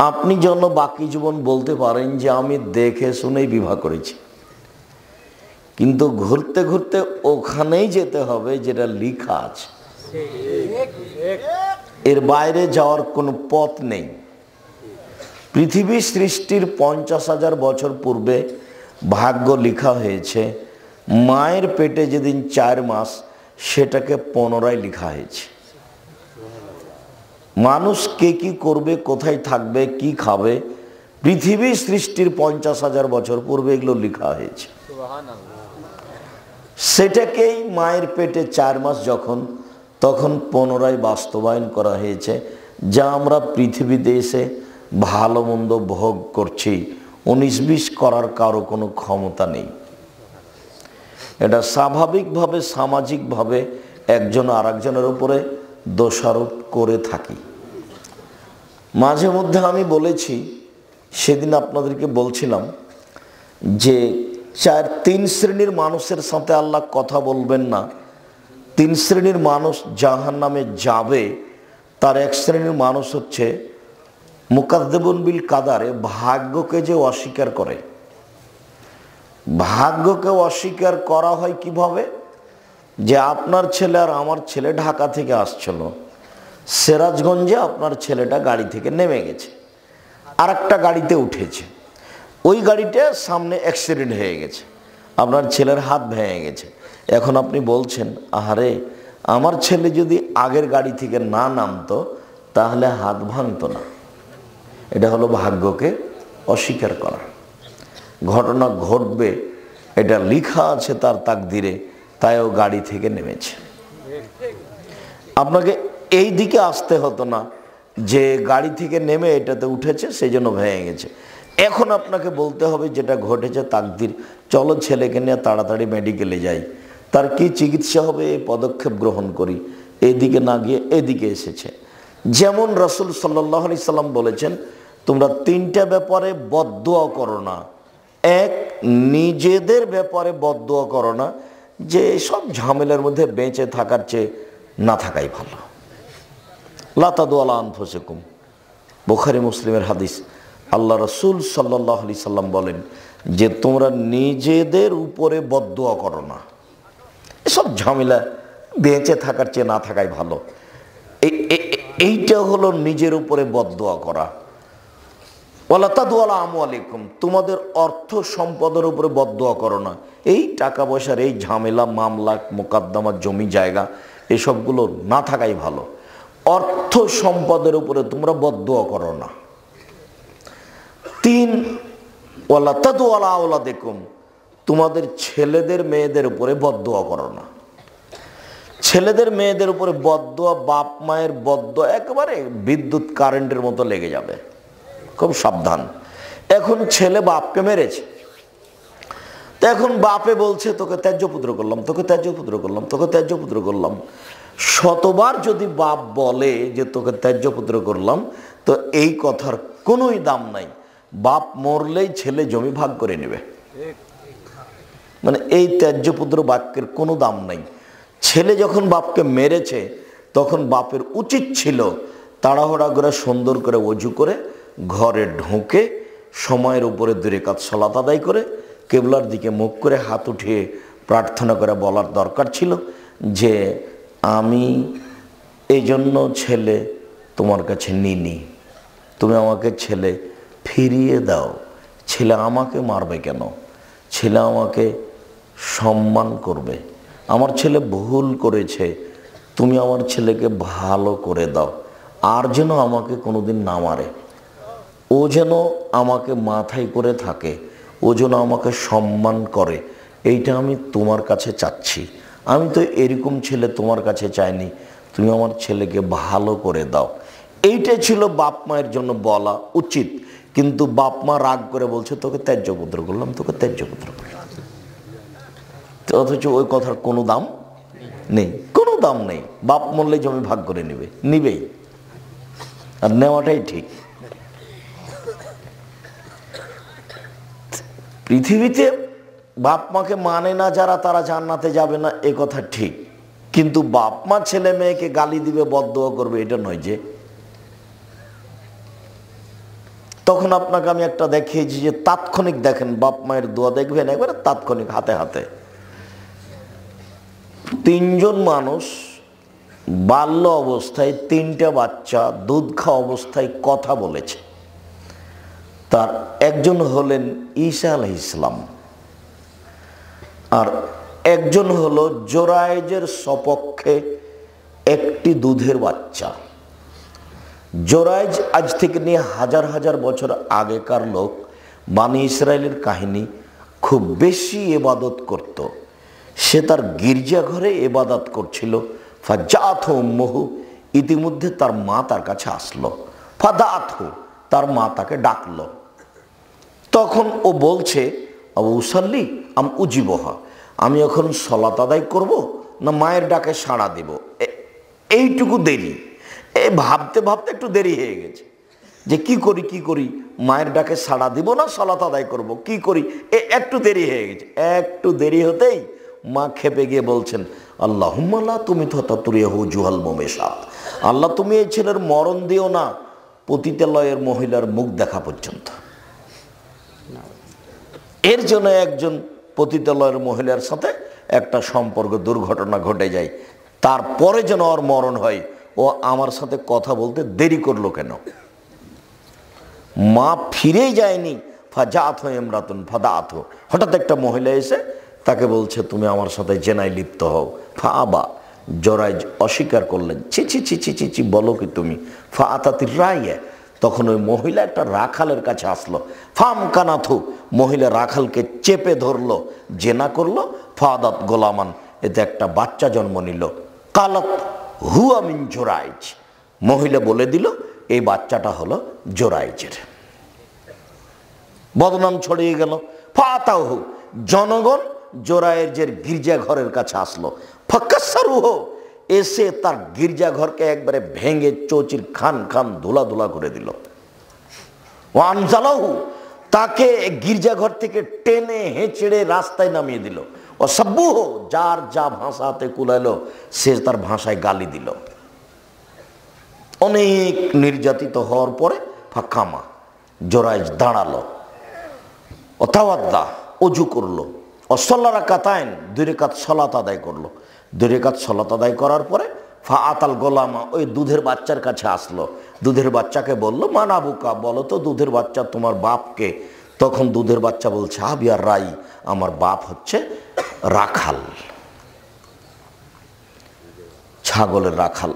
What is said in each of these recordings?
আপনি যেন বাকি জীবন বলতে পারেন যে আমি দেখে শুনেই বিবাহ করেছি, কিন্তু ঘুরতে ঘুরতে ওখানেই যেতে হবে যেটা লেখা আছে, এর বাইরে যাওয়ার কোনো পথ নেই। পৃথিবী সৃষ্টির 50,000 বছর পূর্বে ভাগ্য লেখা হয়েছে, মায়ের পেটে যেদিন 4 মাস সেটাকে পুনরায় লেখা হয়েছে। মানুষ কে কি করবে, কোথায় থাকবে, কি খাবে, পৃথিবী সৃষ্টির 50,000 বছর পূর্বে এগুলো লেখা হয়েছে। সেটাকেই মায়ের পেটে 4 মাস যখন, তখন পুনরায় বাস্তবায়ন করা হয়েছে, যা আমরা পৃথিবীতে এসে ভালো মন্দ ভোগ করছি। 19-20 করার কারো কোনো ক্ষমতা নেই। এটা স্বাভাবিকভাবে সামাজিকভাবে একজন আর একজনের উপরে দোষারোপ করে থাকি। মাঝে মধ্যে আমি বলেছি, সেদিন আপনাদেরকে বলছিলাম যে 3 শ্রেণীর মানুষের সাথে আল্লাহ কথা বলবেন না। 3 শ্রেণীর মানুষ জাহান্নামে যাবে। তার এক শ্রেণীর মানুষ হচ্ছে মুকাদ্দিবুন বিল কাদারে, ভাগ্যকে যে অস্বীকার করে। ভাগ্যকে অস্বীকার করা হয় কিভাবে? যে আপনার ছেলে আর আমার ছেলে ঢাকা থেকে আসছিল, সিরাজগঞ্জে আপনার ছেলেটা গাড়ি থেকে নেমে গেছে, আর একটা গাড়িতে উঠেছে। ওই গাড়িটা সামনে অ্যাক্সিডেন্ট হয়ে গেছে, আপনার ছেলের হাত ভেঙে গেছে। এখন আপনি বলছেন, আহারে আমার ছেলে যদি আগের গাড়ি থেকে না নামতো তাহলে হাত ভাঙতো না। এটা হলো ভাগ্যকে অস্বীকার করা। ঘটনা ঘটবে, এটা লেখা আছে তার তাকদিরে, তাই ও গাড়ি থেকে নেমেছে। আপনাকে এই দিকে আসতে হতো না যে গাড়ি থেকে নেমে এটাতে উঠেছে সেই জন্য ভেঙে গেছে। এখন আপনাকে বলতে হবে যেটা ঘটেছে তাকদির, চলো ছেলেকে নিয়ে তাড়াতাড়ি মেডিকেলে যাই, তার কি চিকিৎসা হবে এই পদক্ষেপ গ্রহণ করি, এদিকে না গিয়ে এদিকে এসেছে। যেমন রাসূল সাল্লাল্লাহু আলাইহি সাল্লাম বলেছেন, তোমরা 3টা ব্যাপারে বদদুয়া করো না। এক, নিজেদের ব্যাপারে বদদুয়া করো না, যে সব ঝামেলার মধ্যে বেঁচে থাকার চেয়ে না থাকাই ভালো। লা তাদু আলা আনফুসিকুম, বুখারী মুসলিমের হাদিস। আল্লাহ রাসূল সাল্লাল্লাহু আলাইহি সাল্লাম বলেন যে তোমরা নিজেদের উপরে বদদুয়া করো না, এসব ঝামেলা বেঁচে থাকার চেয়ে না থাকাই ভালো। এইটা হলো নিজের উপরে বদদুয়া করা। ওয়ালা তাদু আলা আমওয়ালিকুম, তোমাদের অর্থ সম্পদের উপরে বদদুয়া করো না। এই টাকা পয়সার এই ঝামেলা, মামলা, মোকদ্দমা, জমি জায়গা, এসবগুলো না থাকাই ভালো। অর্থ সম্পদের উপরে তোমরা বদদুয়া করো না। 3, ওয়ালা তাদু আলা আওলাদিকুম, তোমাদের ছেলেদের মেয়েদের উপরে বদদুয়া করো না। ছেলেদের মেয়েদের উপরে বদদুয়া, বাপ মায়ের বদদুয়া একেবারে বিদ্যুৎ কারেন্টের মতো লেগে যাবে, খুব সাবধান। এখন ছেলে বাপকে মেরেছে, তো এখন বাপে বলছে তোকে ত্যায্য পুত্র করলাম, তোকে ত্যায্য পুত্র করলাম, তোকে ত্যায্য পুত্র করলাম। শতবার যদি বাপ বলে যে তোকে ত্যায্য পুত্র করলাম, তো এই কথার কোনোই দাম নাই। বাপ মরলেই ছেলে জমি ভাগ করে নেবে, মানে এই ত্যায্য পুত্র বাক্যের কোনো দাম নাই। ছেলে যখন বাপকে মেরেছে তখন বাপের উচিত ছিল তাড়াহুড়া করে সুন্দর করে ওযু করে ঘরে ঢুকে সময়ের উপরে 2 রাকাত সালাত আদায় করে কিবলার দিকে মুখ করে হাত উঠিয়ে প্রার্থনা করে বলার দরকার ছিল যে আমি এই জন্য ছেলে তোমার কাছে নিনি, তুমি আমাকে ছেলে ফিরিয়ে দাও। ছেলে আমাকে মারবে কেন? ছেলে আমাকে সম্মান করবে। আমার ছেলে ভুল করেছে, তুমি আমার ছেলেকে ভালো করে দাও, আর যেন আমাকে কোনোদিন না মারে, ও যেন আমাকে মাথায় করে থাকে, ও যেন আমাকে সম্মান করে, এইটা আমি তোমার কাছে চাচ্ছি। আমি তো এরকম ছেলে তোমার কাছে চাইনি, তুমি আমার ছেলেকে ভালো করে দাও। এইটাই ছিল বাপ মায়ের জন্য বলা উচিত। কিন্তু বাপ মা রাগ করে বলছে তোকে ত্যায্য পুত্র করলাম, তোকে ত্যায্য পুত্র করলাম, অথচ ওই কথার কোনো দাম নেই, কোনো দাম নেই। বাপ মরলে জমি ভাগ করে নেবে, নিবেই, আর নেওয়াটাই ঠিক। পৃথিবীতে বাপ মাকে মানে না যারা, তারা জান্নাতে যাবে না, এ কথা ঠিক। কিন্তু বাপ মা ছেলে মেয়েকে গালি দিবে, বদদুয়া করবে, এটা নয়। যে তখন আপনাকে আমি একটা দেখিয়েছি যে তাৎক্ষণিক দেখেন, বাপ মায়ের দোয়া দেখবেন একবারে তাৎক্ষণিক, হাতে হাতে। 3 জন মানুষ বাল্য অবস্থায় 3টা বাচ্চা দুধ খাওয়া অবস্থায় কথা বলেছে। তার একজন হলেন ঈসা আলাইহিস সালাম, আর একজন হলো জোরায়েজের সপক্ষে একটি দুধের বাচ্চা। জোরায়েজ আজ থেকে নিয়ে হাজার হাজার বছর আগেকার লোক, বানি ইসরায়েলের কাহিনী, খুব বেশি ইবাদত করত। সে তার গির্জাঘরে ইবাদত করছিল। ফাজাআতহু উম্মুহু, ইতিমধ্যে তার মা তার কাছে আসলো। ফাদাআতহু, তার মা তাকে ডাকলো। তখন ও বলছে, আবু উসাল্লি আম উজিবহা, আমি এখন সলাত আদায় করব না মায়ের ডাকে সাড়া দেব? এইটুকু দেরি, ভাবতে ভাবতে একটু দেরি হয়ে গেছে যে কি করি, মায়ের ডাকে সাড়া দিব না সলাত আদায় করব, কি করি? একটু দেরি হয়ে গেছে। একটু দেরি হতেই মা খেপে গিয়ে বলছেন, আল্লাহুম্মা লা তুমিতু জুহাল মুমেশাত, আল্লাহ তুমি এই ছেলের মরণ দিও না পতিতালয়ের মহিলার মুখ দেখা পর্যন্ত। এর জন্য একজন পতিতালয়ের মহিলার সাথে একটা সম্পর্ক, দুর্ঘটনা ঘটে যায়, তারপরে যেন ওর মরণ হয়। ও আমার সাথে কথা বলতে দেরি করলো কেন? মা ফিরেই যায়নি। ফাজাআতহু ইমরাতুন ফাদাআতহু, হঠাৎ একটা মহিলা এসে তাকে বলছে, তুমি আমার সাথে জেনায় লিপ্ত হও। ফাআবা, জোরায়েজ অস্বীকার করলেন, ছি ছি ছি ছি ছি ছি, বলো কি তুমি? ফাআতাতির রাইয়া, তখন ওই মহিলা একটা রাখালের কাছে আসলো। ফামকানাথু, মহিলা রাখালকে চেপে ধরলো, জেনা করলো। ফাদাত গোলামান, এতে একটা বাচ্চা জন্ম নিল। কালাত হুয়া মিন জোরায়েজ, মহিলা বলে দিল এই বাচ্চাটা হলো জোরায়েজের। বদনাম ছড়িয়ে গেল। ফাতাহু, জনগণ জোরায়েজের গির্জাঘরের কাছে আসলো। ফাকাসসারুহু, এসে তার গির্জাঘরকে একবারে ভেঙে চৌচির খান খান ধুলা ধুলা করে দিল। ওয়ানজালাহু, তাকে গির্জাঘর থেকে টেনে হেঁচড়ে রাস্তায় নামিয়ে দিল। ও সাব্বুহু, যার যা ভাষাতে কুলাইলো সে তার ভাষায় গালি দিল। অনেক নির্যাতিত হওয়ার পরে ফাকামা, জোরায়েজ দাঁড়ালো। ও তাওয়াদ্দা, অজু করলো। ও সাল্লা রাকাতাইন, 2 রাকাত সালাত আদায় করলো। 2 রাকাত সালাত আদায় করার পরে ফাআতাল গোলামা, ওই দুধের বাচ্চার কাছে আসলো। দুধের বাচ্চাকে বললো, মান আবুকা, বলো তো দুধের বাচ্চা তোমার বাপকে? তখন দুধের বাচ্চা বলছে, আবিয়ার রাই, আমার বাপ হচ্ছে রাখাল, ছাগলের রাখাল।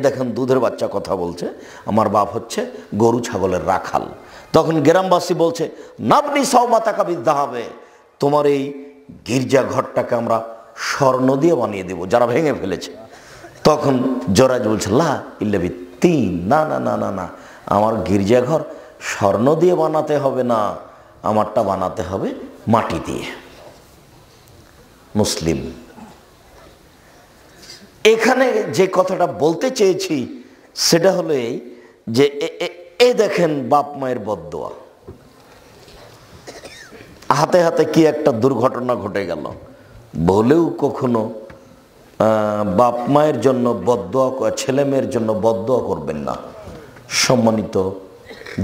দেখেন দুধের বাচ্চা কথা বলছে, আমার বাপ হচ্ছে গরু ছাগলের রাখাল। তখন গ্রামবাসী বলছে, নাবনি সাওমাতাকা বিদ্যাহাবে, তোমার এই গির্জা ঘরটাকে আমরা স্বর্ণ দিয়ে বানিয়ে দেব, যারা ভেঙে ফেলেছে। তখন জোরায়েজ বলছে, লা ইল্লা বিত্তিন, না না না না না, আমার গির্জাঘর স্বর্ণ দিয়ে বানাতে হবে না, আমারটা বানাতে হবে মাটি দিয়ে। মুসলিম, এখানে যে কথাটা বলতে চেয়েছি সেটা হলো এই যে এ দেখেন বাপ মায়ের বদদোয়া, হাতে হাতে কি একটা দুর্ঘটনা ঘটে গেল। বলেও কখনো বাপ মায়ের জন্য বদদোয়া, ছেলে মেয়ের জন্য বদদোয়া করবেন না। সম্মানিত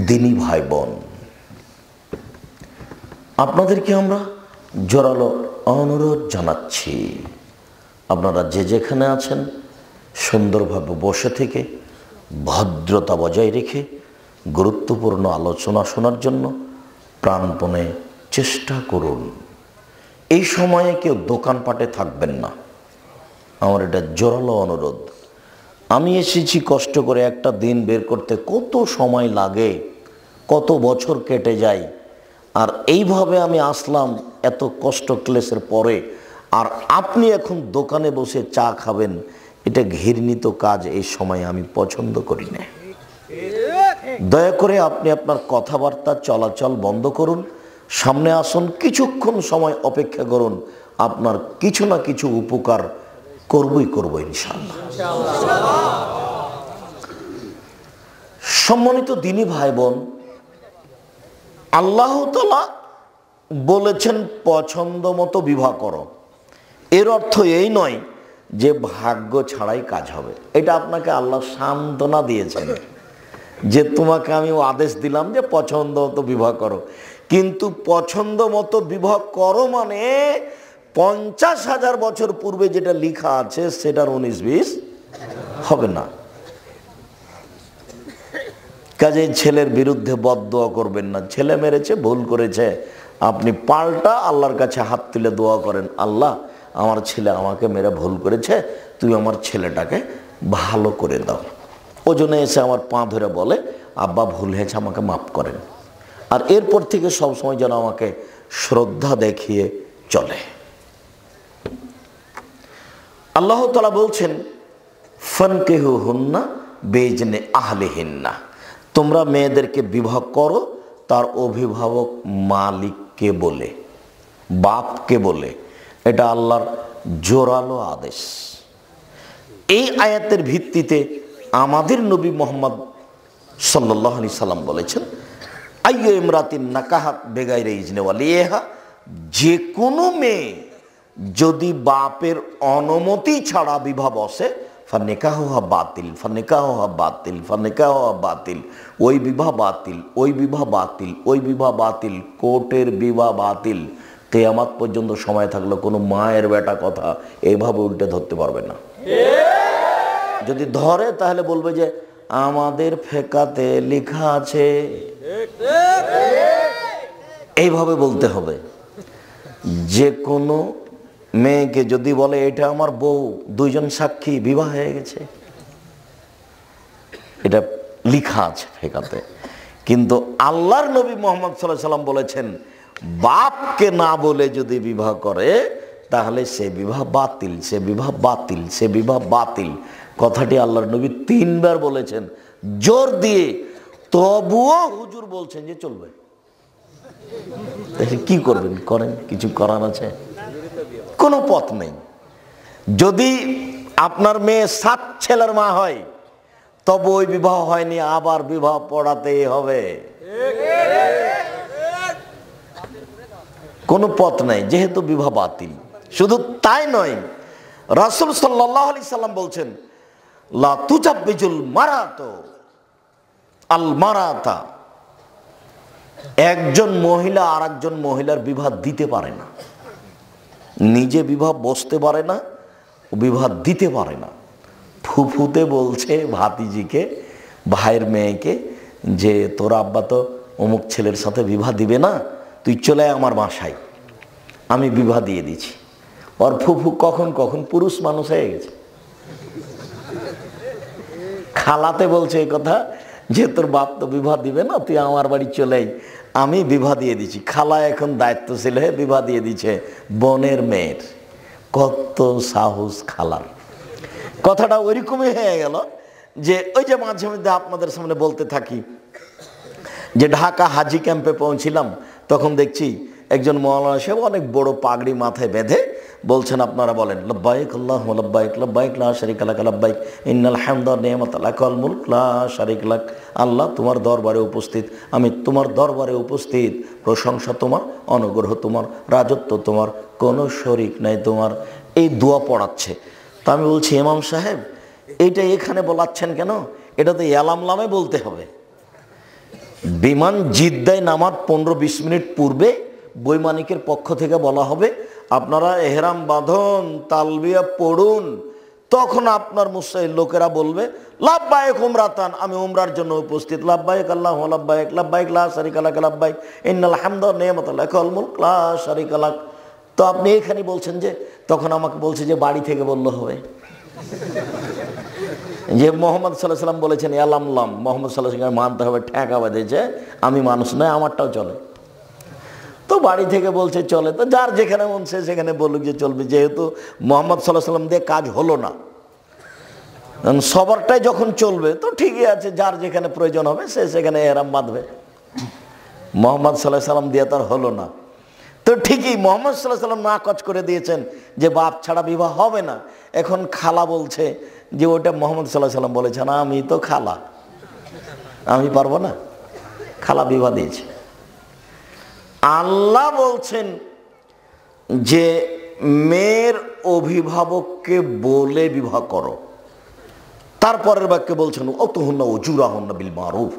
দিনী ভাই বোন, আপনাদেরকে আমরা জোরালো অনুরোধ জানাচ্ছি, আপনারা যে যেখানে আছেন সুন্দরভাবে বসে থেকে ভদ্রতা বজায় রেখে গুরুত্বপূর্ণ আলোচনা শোনার জন্য প্রাণপণে চেষ্টা করুন। এই সময়ে কেউ দোকানপাটে থাকবেন না, আমার এটা জোরালো অনুরোধ। আমি এসেছি কষ্ট করে, একটা দিন বের করতে কত সময় লাগে, কত বছর কেটে যায়, আর এইভাবে আমি আসলাম এত কষ্ট ক্লেশের পরে, আর আপনি এখন দোকানে বসে চা খাবেন, এটা ঘৃণিত কাজ। এই সময় আমি পছন্দ করি না। দয়া করে আপনি আপনার কথাবার্তা চলাচল বন্ধ করুন, সামনে আসুন, কিছুক্ষণ সময় অপেক্ষা করুন, আপনার কিছু না কিছু উপকার করবই করব ইনশাআল্লাহ। সম্মানিত দিনী ভাই বোন, আল্লাহ তাআলা বলেছেন পছন্দ মতো বিবাহ করো। এর অর্থ এই নয় যে ভাগ্য ছাড়াই কাজ হবে। এটা আপনাকে আল্লাহ সান্ত্বনা দিয়েছেন যে তোমাকে আমি আদেশ দিলাম যে পছন্দ মতো বিবাহ করো, কিন্তু পছন্দ মতো বিবাহ করো মানে 50,000 বছর পূর্বে যেটা লেখা আছে সেটার 19-20 হবে না। কাজেই ছেলের বিরুদ্ধে বদদোয়া করবেন না। ছেলে মেরেছে, ভুল করেছে, আপনি পাল্টা আল্লাহর কাছে হাত তুলে দোয়া করেন, আল্লাহ আমার ছেলে আমাকে মেরে ভুল করেছে, তুই আমার ছেলেটাকে ভালো করে দাও। ওজনে এসে আমার পা ধরে বলে, আব্বা ভুল হয়েছে, আমাকে মাফ করেন। আর এরপর থেকে সবসময় যেন আমাকে শ্রদ্ধা দেখিয়ে চলে। আল্লাহ তাআলা বলছেন, ফানকিহুহুন্না বিইজনি আহলিহিন্না, তোমরা মেয়েদেরকে বিবাহ করো তার অভিভাবক মালিককে বলে, বাপকে বলে। এটা আল্লাহর জোরালো আদেশ। এই আয়াতের ভিত্তিতে আমাদের নবী মুহাম্মদ সাল্লাল্লাহু আলাইহি সাল্লাম বলেছেন, আইয়ু ইমরাতিন নাকাহাত বেগাইরে ইজনে ওয়ালিহা, যে কোনো মেয়ে যদি বাপের অনুমতি ছাড়া বিবাহ বসে, ফানিকাহুহা বাতিল, ফানিকাহুহা বাতিল, ফানিকাহুহা বাতিল, ওই বিবাহ বাতিল, ওই বিবাহ বাতিল, ওই বিবাহ বাতিল, কোর্টের বিবাহ বাতিল। কিয়ামত পর্যন্ত সময় থাকলো কোনো মায়ের বেটা কথা এইভাবে উল্টে ধরতে পারবে না। যদি ধরে তাহলে বলবে যে আমাদের ফেকাতে লেখা আছে, এইভাবে বলতে হবে। যে কোনো মেয়েকে যদি বলে এটা আমার বউ, দুইজন সাক্ষী, বিবাহ হয়ে গেছে, এটা লেখা আছে ফেকাতে। কিন্তু আল্লাহর নবী মুহাম্মদ সাল্লাল্লাহু আলাইহি সাল্লাম বলেছেন, বাপকে না বলে যদি বিবাহ করে তাহলে সে বিবাহ বাতিল, সে বিবাহ বাতিল, সে বিবাহ বাতিল। কথাটি আল্লাহর নবী 3 বার বলেছেন জোর দিয়ে। তবুও হুজুর বলছেন যে চলবে। কি করবেন? করেন, কিছু করার আছে? কোনো পথ নেই। যদি আপনার মেয়ে 7 ছেলের মা হয় তবে ওই বিবাহ হয়নি, আবার বিবাহ পড়াতেই হবে। কোনো পথ নাই, যেহেতু বিবাহ বাতিল। শুধু তাই নয়, রাসূল সাল্লাল্লাহু আলাইহি সাল্লাম বলছেন, লা তুজাব্বিজুল মারাতু আল মারাতা, একজন মহিলা আর একজন মহিলার বিবাহ দিতে পারে না, নিজে বিবাহ বসতে পারে না, বিবাহ দিতে পারে না। ফুফুতে বলছে ভাতিজিকে, ভাইয়ের মেয়েকে, যে তোর আব্বা তো অমুক ছেলের সাথে বিবাহ দিবে না, তুই চলে আয় আমার বাসায়, আমি বিবাহ দিয়ে দিচ্ছি। ওর ফুফু কখন কখন পুরুষ মানুষ হয়ে গেছে। খালাতে বলছে এই কথা যে তোর বাপ তো বিবাহ দিবে না, তুই আমার বাড়ি চলে আয়, আমি বিবাহ দিয়ে দিচ্ছি। খালা এখন দায়িত্বশীল হয়ে বিবাহ দিয়ে দিচ্ছে বোনের মেয়ের। কত সাহস খালার! কথাটা ওইরকমই হয়ে গেল যে ওই যে মাঝে মধ্যে আপনাদের সামনে বলতে থাকি যে ঢাকা হাজি ক্যাম্পে পৌঁছিলাম, তখন দেখছি একজন মাওলানা সাহেব অনেক বড় পাগড়ি মাথায় বেঁধে বলছেন, আপনারা বলেন লব্বাইক আল্লাহুম্মা লব্বাইক, লব্বাইক লা শারীকা লাক লব্বাইক, ইন্নাল হামদা ওয়ান নি'মাতা লাকা ওয়াল মুলক লা শারীকা লাক। আল্লাহ তোমার দরবারে উপস্থিত, আমি তোমার দরবারে উপস্থিত, প্রশংসা তোমার, অনুগ্রহ তোমার, রাজত্ব তোমার, কোনো শরীক নাই তোমার। এই দোয়া পড়াচ্ছে। তা আমি বলছি, ইমাম সাহেব এইটা এখানে বলাচ্ছেন কেন? এটা তো ইয়ালামলামে বলতে হবে। বিমান জিদ্দায় নামার 15-20 মিনিট পূর্বে বৈমানিকের পক্ষ থেকে বলা হবে আপনারা এহরাম বাঁধুন, তালবিয়া পড়ুন। তখন আপনার মুসাইল লোকেরা বলবে লাব্বাইক উমরাতান, আমি উমরার জন্য উপস্থিত, লাব্বাইক আল্লাহুম্মা লাব্বাইক, লাব্বাইক লা শারীকা লাক লব্বাইক, ইন্নাল হামদা ওয়ান নি'মাতা লাকা ওয়াল মুলক লা শারীকা লাক। তো আপনি এখানে বলছেন যে, তখন আমাকে বলছে যে বাড়ি থেকে বললে হবে যে মোহাম্মদ সাল্লাল্লাহু আলাইহি সাল্লাম বলেছেন ইয়ালামলাম, মোহাম্মদ সাল্লাল্লাহু আলাইহি সাল্লাম মানতে হবে, ঠেকা বেঁধেছে, আমি মানুষ নয়, আমারটাও চলে। তো বাড়ি থেকে বলছে চলে, তো যার যেখানে মন সে সেখানে বলুক যে চলবে, যেহেতু মোহাম্মদ সাল্লাল্লাহু আলাইহি সাল্লাম দিয়ে কাজ হলো না, সবারটাই যখন চলবে তো ঠিকই আছে, যার যেখানে প্রয়োজন হবে সে সেখানে এহরাম বাঁধবে। মোহাম্মদ সাল্লাল্লাহু আলাইহি সাল্লাম দিয়ে তার হলো না, তো ঠিকই মোহাম্মদ সাল্লাল্লাহু আলাইহি সাল্লাম নাকচ করে দিয়েছেন যে বাপ ছাড়া বিবাহ হবে না। এখন খালা বলছে যে ওটা মোহাম্মদ সাল্লাল্লাহু আলাইহি সাল্লাম বলেছেন, আমি তো খালা, আমি পারবো না, খালা বিবাহ দিয়েছে। আল্লাহ বলছেন যে মেয়ের অভিভাবককে বলে বিবাহ করো, তারপরের বাক্যে বলছেন অতুহুন্না উজুরাহুন্না বিল মারুফ,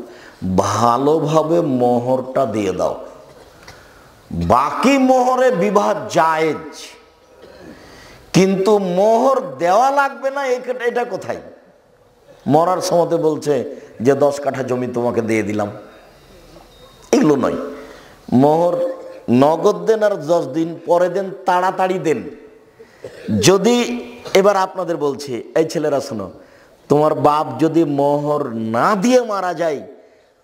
ভালোভাবে মোহরটা দিয়ে দাও। বাকি মোহরে বিবাহ জায়েজ, কিন্তু মোহর দেওয়া লাগবে না এটা কোথায়? মরার সময়তে বলছে যে 10 কাঠা জমি তোমাকে দিয়ে দিলাম, এগুলো নয়। মোহর নগদ দেন আর 10 দিন পরে দেন, তাড়াতাড়ি দেন। যদি এবার আপনাদের বলছি, এই ছেলেরা শোনো, তোমার বাপ যদি মোহর না দিয়ে মারা যায়,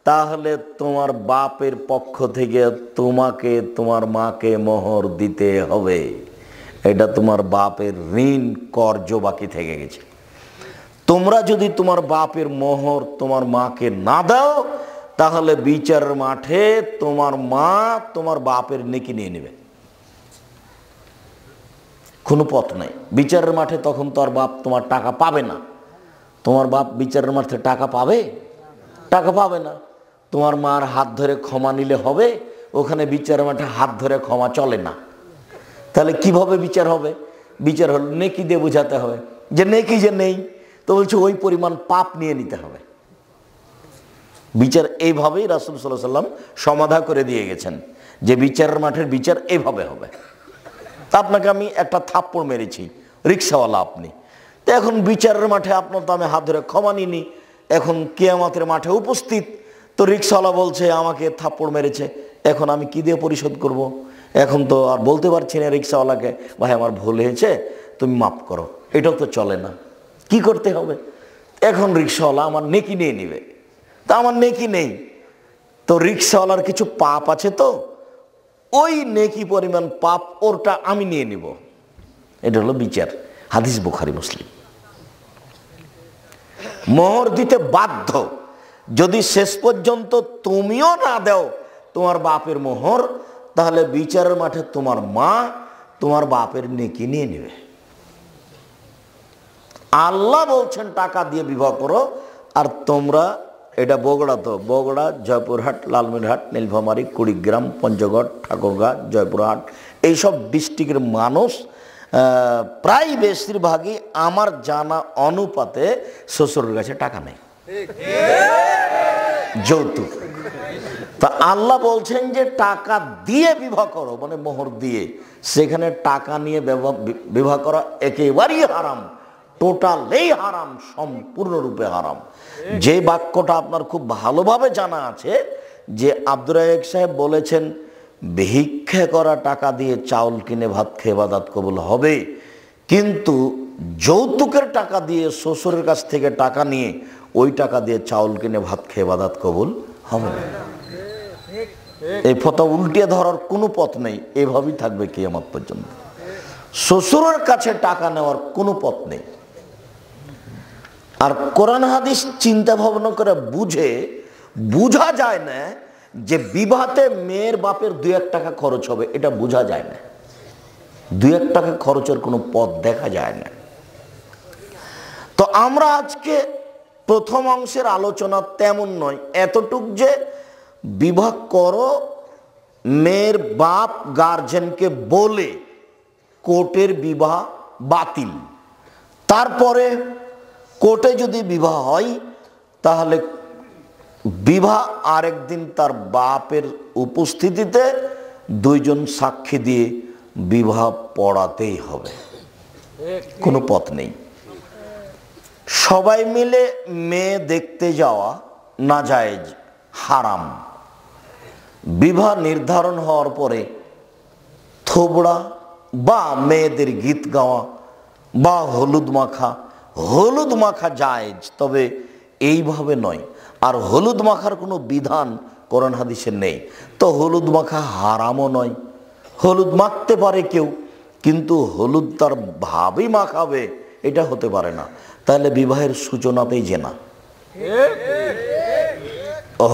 তাহলে তোমার বাপের পক্ষ থেকে তোমাকে তোমার মাকে মোহর দিতে হবে। এটা তোমার বাপের ঋণ কর্জ বাকি থেকে গেছে। তোমরা যদি তোমার বাপের মোহর তোমার মাকে না দাও, তাহলে বিচারের মাঠে তোমার মা তোমার বাপের নেকি নিয়ে নেবে, কোনো পথ নেই। বিচারের মাঠে তখন তোর বাপ তোমার টাকা পাবে না। তোমার বাপ বিচারের মাঠে টাকা পাবে? টাকা পাবে না। তোমার মার হাত ধরে ক্ষমা নিলে হবে? ওখানে বিচারের মাঠে হাত ধরে ক্ষমা চলে না। তাহলে কিভাবে বিচার হবে? বিচার হল নেকি দিয়ে বোঝাতে হবে যে নেকি যে নেই, তো বলছে ওই পরিমাণ পাপ নিয়ে নিতে হবে। বিচার এইভাবেই রাসূল সাল্লাল্লাহু আলাইহি ওয়াসাল্লাম সমাধা করে দিয়ে গেছেন যে বিচারের মাঠের বিচার এইভাবে হবে। তা আপনাকে আমি একটা থাপ্পড় মেরেছি, রিক্সাওয়ালা আপনি, তো এখন বিচারের মাঠে আপনার তো আমি হাত ধরে ক্ষমা নিনি, এখন কিয়ামতের মাঠে উপস্থিত, তো রিক্সাওয়ালা বলছে আমাকে থাপ্পড় মেরেছে, এখন আমি কি দিয়ে পরিশোধ করব? এখন তো আর বলতে পারছি না রিক্সাওয়ালাকে ভাই আমার ভুল হয়েছে তুমি মাফ করো, এটাও তো চলে না। কি করতে হবে? এখন রিক্সাওয়ালা আমার নেকি নিয়ে নিবে, তা আমার নেকি নেই, তো রিক্সাওয়ালার কিছু পাপ আছে, তো ওই নেকি পরিমাণ পাপ ওরটা আমি নিয়ে নিব। এটা হলো বিচার। হাদিস বুখারী মুসলিম। মোহর দিতে বাধ্য, যদি শেষ পর্যন্ত তুমিও না দাও তোমার বাপের মোহর, তাহলে বিচারের মাঠে তোমার মা তোমার বাপের নেকি নিয়ে নেবে। আল্লাহ বলছেন টাকা দিয়ে বিবাহ করো, আর তোমরা, এটা বগুড়া, তো বগুড়া, জয়পুরহাট, লালমনিরহাট, নীলফামারী, কুড়িগ্রাম, পঞ্চগড়, ঠাকুরগাঁ, জয়পুরহাট, এইসব ডিস্ট্রিক্টের মানুষ প্রায় বেশিরভাগই আমার জানা অনুপাতে শ্বশুরের কাছে টাকা নেই, যৌতুক। তা আল্লাহ বলছেন যে টাকা দিয়ে বিবাহ করো, মানে মোহর দিয়ে। সেখানে টাকা নিয়ে বিবাহ করা একেবারেই হারাম, টোটালি হারাম, সম্পূর্ণরূপে হারাম। যে বাক্যটা আপনার খুব ভালোভাবে জানা আছে যে আব্দুর রাজ্জাক সাহেব বলেছেন ভিক্ষা করা টাকা দিয়ে চাউল কিনে ভাত খেয়ে ইবাদত কবুল হবে, কিন্তু যৌতুকের টাকা দিয়ে শ্বশুরের কাছ থেকে টাকা নিয়ে ওই টাকা দিয়ে চাউল কিনে ভাত খেয়ে ইবাদত কবুল হবে না। এই ফতোয়া উল্টিয়ে ধরার কোনো পথ নেই, এভাবেই থাকবে কিয়ামত পর্যন্ত। শ্বশুরের কাছে টাকা নেওয়ার কোনো পথ নেই। আর কোরআন হাদিস চিন্তা ভাবনা করে বুঝা যায় না যে বিবাহতে মেয়ের বাপের 2-1 টাকা খরচ হবে, এটা বোঝা যায় না। 2-1 টাকা খরচের কোনো পথ দেখা যায় না। তো আমরা আজকে প্রথম অংশের আলোচনা তেমন নয়, এতটুক যে বিবাহ করো, মেয়ের বাপ গার্জেনকে বলে কোর্টের বিবাহ বাতিল, তারপরে কোর্টে যদি বিবাহ হয় তাহলে বিবাহ আরেকদিন তার বাপের উপস্থিতিতে 2 জন সাক্ষী দিয়ে বিবাহ পড়াতেই হবে, কোনো পথ নেই। সবাই মিলে মেয়ে দেখতে যাওয়া নাজায়েজ, হারাম। বিবাহ নির্ধারণ হওয়ার পরে থোবড়া বা মেয়েদের গীত গাওয়া বা হলুদ মাখা জায়েজ, তবে এইভাবে নয়। আর হলুদ মাখার কোনো বিধান কোরআন হাদিসে নেই, তো হলুদ মাখা হারামও নয়। হলুদ মাখতে পারে কেউ, কিন্তু হলুদ তার ভাবেই মাখাবে এটা হতে পারে না। তাহলে বিবাহের সূচনাতেই জেনা।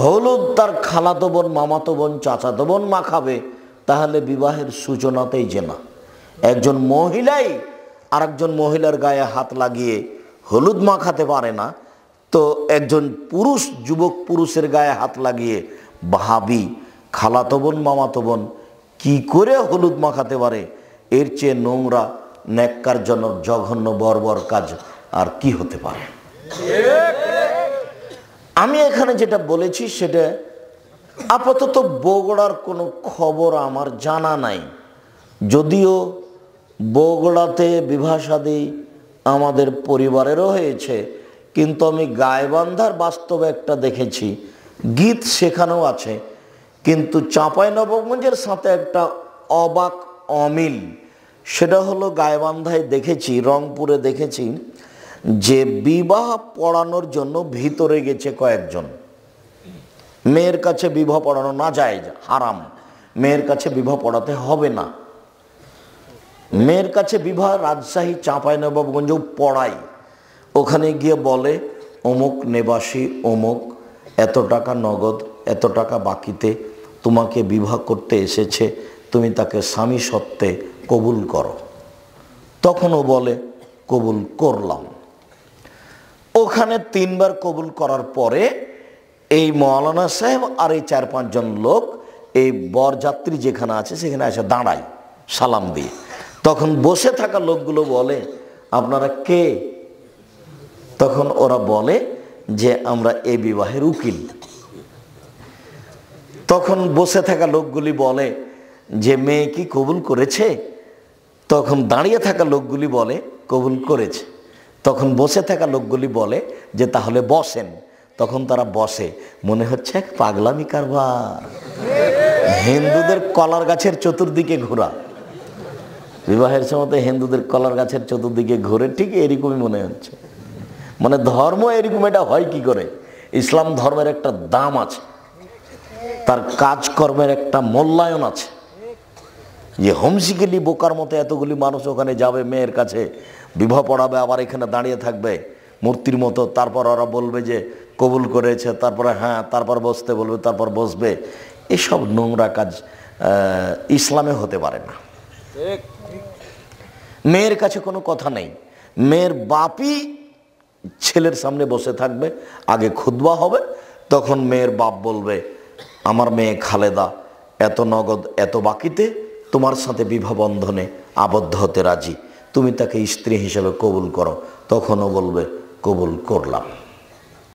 হলুদ তার খালাতো বোন, মামাতো বোন, চাচাতো বোন মাখাবে, তাহলে বিবাহের সূচনাতেই জেনা। একজন মহিলাই আরেকজন মহিলার গায়ে হাত লাগিয়ে হলুদ মাখাতে পারে না, তো একজন পুরুষ যুবক পুরুষের গায়ে হাত লাগিয়ে ভাবি, খালাতো বোন, মামাতো বোন কি করে হলুদ মাখাতে পারে? এর চেয়ে নোংরা, ন্যাক্কারজনক, জঘন্য, বর্বর কাজ আর কি হতে পারে? আমি এখানে যেটা বলেছি সেটা আপাতত বগুড়ার কোনো খবর আমার জানা নাই, যদিও বগুড়াতে বিবাহ শাদী আমাদের পরিবারেরও হয়েছে, কিন্তু আমি গাইবান্ধার বাস্তবে একটা দেখেছি, গীত সেখানেও আছে, কিন্তু চাঁপাইনবাবগঞ্জের সাথে একটা অবাক অমিল। সেটা হলো গাইবান্ধায় দেখেছি, রংপুরে দেখেছি যে বিবাহ পড়ানোর জন্য ভিতরে গেছে কয়েকজন। মেয়ের কাছে বিবাহ পড়ানো না যায়, হারাম, মেয়ের কাছে বিবাহ পড়াতে হবে না। মেয়ের কাছে বিবাহ রাজশাহী চাঁপাইনবাবগঞ্জেও পড়াই। ওখানে গিয়ে বলে অমুক নিবাসী অমুক এত টাকা নগদ এত টাকা বাকিতে তোমাকে বিবাহ করতে এসেছে, তুমি তাকে স্বামী সত্ত্বে কবুল করো। তখনও বলে কবুল করলাম। ওখানে 3 বার কবুল করার পরে এই মৌলানা সাহেব আর এই 4-5 জন লোক এই বরযাত্রী যেখানে আছে সেখানে এসে দাঁড়ায় সালাম দিয়ে। তখন বসে থাকা লোকগুলো বলে আপনারা কে? তখন ওরা বলে যে আমরা এই বিবাহের উকিল। তখন বসে থাকা লোকগুলি বলে যে মেয়ে কি কবুল করেছে? তখন দাঁড়িয়ে থাকা লোকগুলি বলে কবুল করেছে। তখন বসে থাকা লোকগুলি বলে যে তাহলে বসেন। তখন তারা বসে, মনে হচ্ছে এক পাগলামি কারবার। হিন্দুদের কলার গাছের চতুর্দিকে ঘোরা, বিবাহের সময় হিন্দুদের কলার গাছের চতুর্দিকে ঘুরে, ঠিক এরকমই মনে হচ্ছে। মানে ধর্ম এরকম এটা হয় কি করে? ইসলাম ধর্মের একটা দাম আছে, তার কাজকর্মের একটা মূল্যায়ন আছে। যে হোমসিকেলি বোকার মতো এতগুলি মানুষ ওখানে যাবে, মেয়ের কাছে বিবাহ পড়াবে, আবার এখানে দাঁড়িয়ে থাকবে মূর্তির মতো, তারপর ওরা বলবে যে কবুল করেছে, তারপরে হ্যাঁ, তারপর বসতে বলবে, তারপর বসবে। এসব নোংরা কাজ ইসলামে হতে পারে না। মেয়ের কাছে কোনো কথা নেই, মেয়ের বাপই ছেলের সামনে বসে থাকবে, আগে খুতবা হবে, তখন মেয়ের বাপ বলবে আমার মেয়ে খালেদা এত নগদ এত বাকিতে তোমার সাথে বিবাহ বন্ধনে আবদ্ধ হতে রাজি, তুমি তাকে স্ত্রী হিসেবে কবুল করো। তখনও বলবে কবুল করলাম।